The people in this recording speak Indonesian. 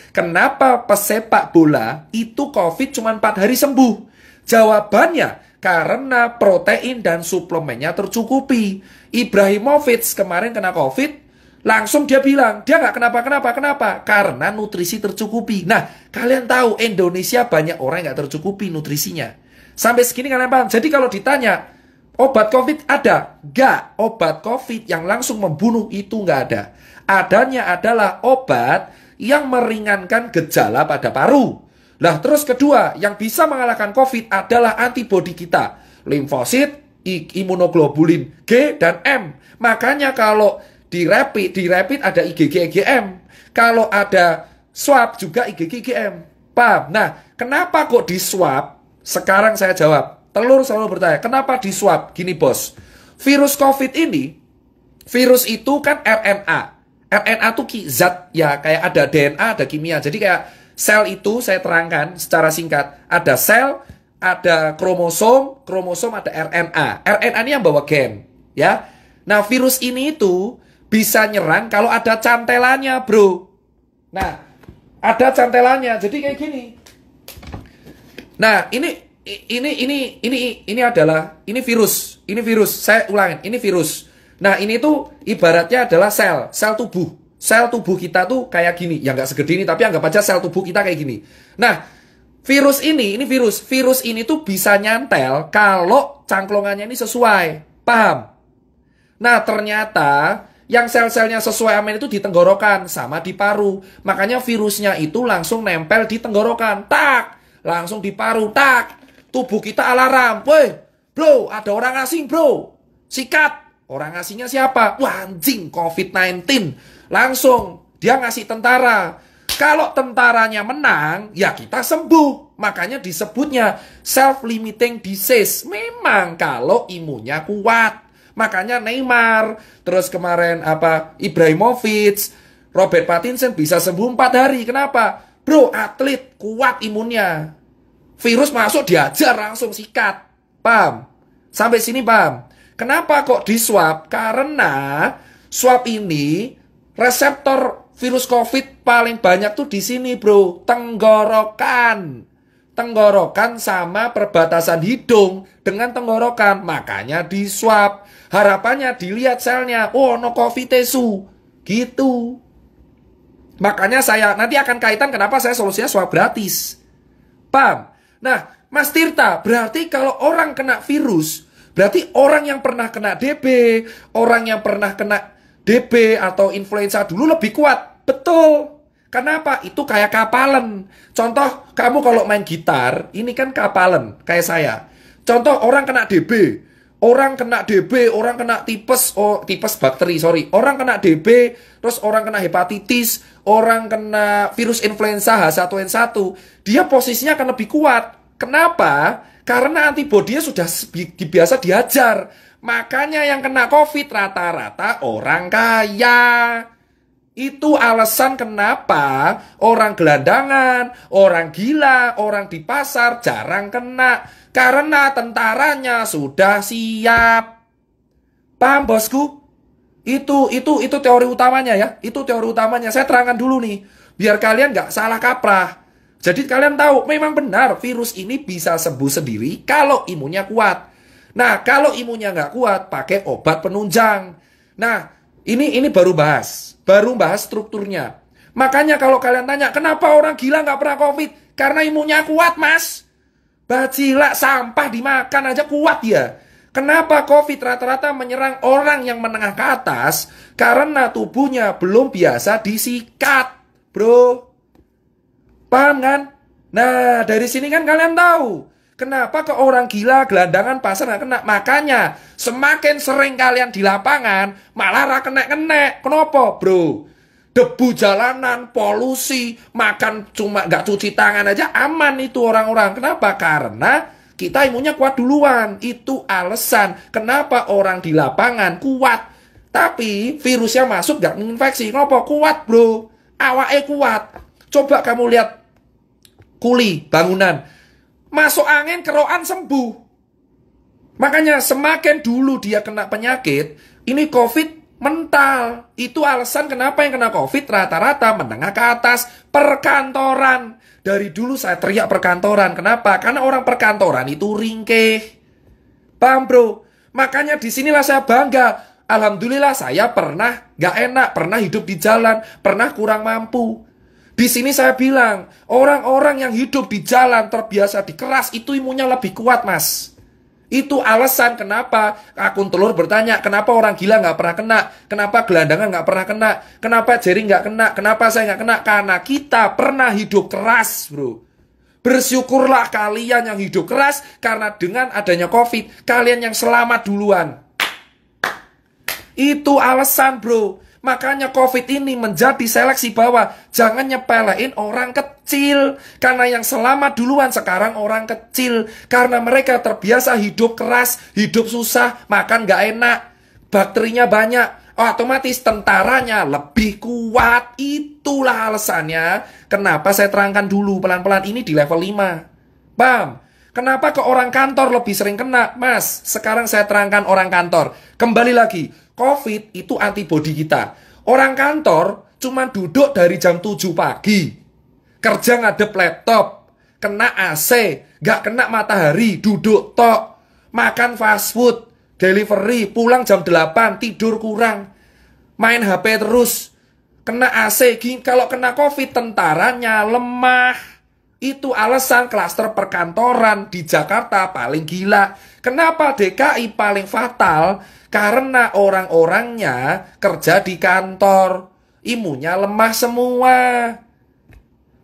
Kenapa pesepak bola itu COVID cuma 4 hari sembuh? Jawabannya, karena protein dan suplemennya tercukupi. Ibrahimovic kemarin kena COVID, langsung dia bilang, dia nggak kenapa? Karena nutrisi tercukupi. Nah, kalian tahu Indonesia banyak orang yang nggak tercukupi nutrisinya. Sampai segini kalian paham? Jadi kalau ditanya, obat COVID ada? Nggak. Obat COVID yang langsung membunuh itu nggak ada. Adanya adalah obat yang meringankan gejala pada paru. Nah, terus kedua, yang bisa mengalahkan COVID adalah antibodi kita. Limfosit, imunoglobulin G dan M. Makanya kalau di rapid ada IgG, IgM. Kalau ada swab juga IgG, IgM. Paham? Nah, kenapa kok di swab? Sekarang saya jawab. Telur selalu bertanya, kenapa di swab? Gini bos, virus COVID ini, virus itu kan RNA. RNA itu zat ya, kayak ada DNA, ada kimia. Jadi kayak sel itu saya terangkan secara singkat. Ada sel, ada kromosom, ada RNA. RNA ini yang bawa gen, ya. Nah, virus ini itu bisa nyerang kalau ada cantelannya, bro. Nah, ada cantelannya. Jadi kayak gini. Nah, ini adalah virus. Ini virus. Saya ulangin, ini virus. Nah, ini tuh ibaratnya adalah sel tubuh. Sel tubuh kita tuh kayak gini. Ya nggak segede ini, tapi anggap aja sel tubuh kita kayak gini. Nah, virus ini virus. Virus ini tuh bisa nyantel kalau cangklongannya ini sesuai. Paham? Nah, ternyata yang sel-selnya sesuai amin itu di tenggorokan sama di paru. Makanya virusnya itu langsung nempel di tenggorokan. Tak! Langsung di paru. Tak! Tubuh kita alarm. Woi, bro, ada orang asing, bro. Sikat! Orang asingnya siapa? Wah, anjing, COVID-19. Langsung dia ngasih tentara. Kalau tentaranya menang, ya kita sembuh. Makanya disebutnya self-limiting disease. Memang kalau imunnya kuat. Makanya Neymar, terus kemarin Ibrahimovic, Robert Pattinson bisa sembuh 4 hari. Kenapa? Bro, atlet kuat imunnya. Virus masuk diajar langsung sikat. Paham? Sampai sini paham? Kenapa kok di swab? Karena swab ini reseptor virus COVID paling banyak tuh di sini, bro. Tenggorokan. Tenggorokan sama perbatasan hidung dengan tenggorokan. Makanya di swab. Harapannya dilihat selnya. Oh, no COVID tesu. Gitu. Makanya saya nanti akan kaitan kenapa saya solusinya swab gratis. Paham? Nah, Mas Tirta, berarti kalau orang kena virus, berarti orang yang pernah kena DB, orang yang pernah kena DB atau influenza dulu lebih kuat. Betul. Kenapa? Itu kayak kapalan. Contoh, kamu kalau main gitar, ini kan kapalan, kayak saya. Contoh, orang kena DB. Orang kena DB, orang kena tipes, tipes bakteri, sorry. Orang kena DB, terus orang kena hepatitis, orang kena virus influenza H1N1. Dia posisinya akan lebih kuat. Kenapa? Karena antibodinya sudah biasa diajar. Makanya yang kena COVID rata-rata orang kaya. Itu alasan kenapa orang gelandangan, orang gila, orang di pasar jarang kena. Karena tentaranya sudah siap. Paham bosku? Itu teori utamanya ya. Itu teori utamanya. Saya terangkan dulu nih. Biar kalian nggak salah kaprah. Jadi kalian tahu, memang benar virus ini bisa sembuh sendiri kalau imunnya kuat. Nah, kalau imunnya nggak kuat, pakai obat penunjang. Nah, ini baru bahas strukturnya. Makanya kalau kalian tanya, kenapa orang gila nggak pernah COVID? Karena imunnya kuat, mas. Bacila sampah dimakan aja kuat ya. Kenapa COVID rata-rata menyerang orang yang menengah ke atas? Karena tubuhnya belum biasa disikat, bro. Paham kan? Nah, dari sini kan kalian tahu kenapa ke orang gila, gelandangan, pasar nggak kena. Makanya semakin sering kalian di lapangan, malah kena. Kenapa, bro? Debu jalanan, polusi, makan cuma nggak cuci tangan aja aman itu orang-orang. Kenapa? Karena kita imunnya kuat duluan. Itu alasan kenapa orang di lapangan kuat. Tapi virusnya masuk nggak menginfeksi. Kenapa? Kuat, bro. Awake kuat. Coba kamu lihat kuli bangunan, masuk angin keroan sembuh. Makanya semakin dulu dia kena penyakit, ini COVID Mental. Itu alasan kenapa yang kena COVID rata-rata menengah ke atas. Perkantoran. Dari dulu saya teriak perkantoran. Kenapa? Karena orang perkantoran itu ringkih. Paham bro? Makanya disinilah saya bangga. Alhamdulillah saya pernah gak enak, pernah hidup di jalan, pernah kurang mampu. Di sini saya bilang, orang-orang yang hidup di jalan terbiasa dikeras itu imunnya lebih kuat mas. Itu alasan kenapa akun telur bertanya, kenapa orang gila gak pernah kena, kenapa gelandangan gak pernah kena, kenapa jering gak kena, kenapa saya gak kena. Karena kita pernah hidup keras bro. Bersyukurlah kalian yang hidup keras, karena dengan adanya COVID, kalian yang selamat duluan. Itu alasan bro. Makanya COVID ini menjadi seleksi bahwa jangan nyepelein orang kecil. Karena yang selamat duluan sekarang orang kecil. Karena mereka terbiasa hidup keras, hidup susah, makan gak enak, bakterinya banyak. Otomatis tentaranya lebih kuat. Itulah alasannya kenapa saya terangkan dulu pelan-pelan ini di level 5. Paham? Kenapa ke orang kantor lebih sering kena? Mas, sekarang saya terangkan orang kantor. Kembali lagi, COVID itu antibodi kita. Orang kantor cuma duduk dari jam 7 pagi. Kerja ngadep laptop. Kena AC. Gak kena matahari. Duduk tok. Makan fast food. Delivery. Pulang jam 8. Tidur kurang. Main HP terus. Kena AC. Kalau kena COVID tentaranya lemah. Itu alasan klaster perkantoran di Jakarta paling gila. Kenapa DKI paling fatal? Karena orang-orangnya kerja di kantor. Imunnya lemah semua.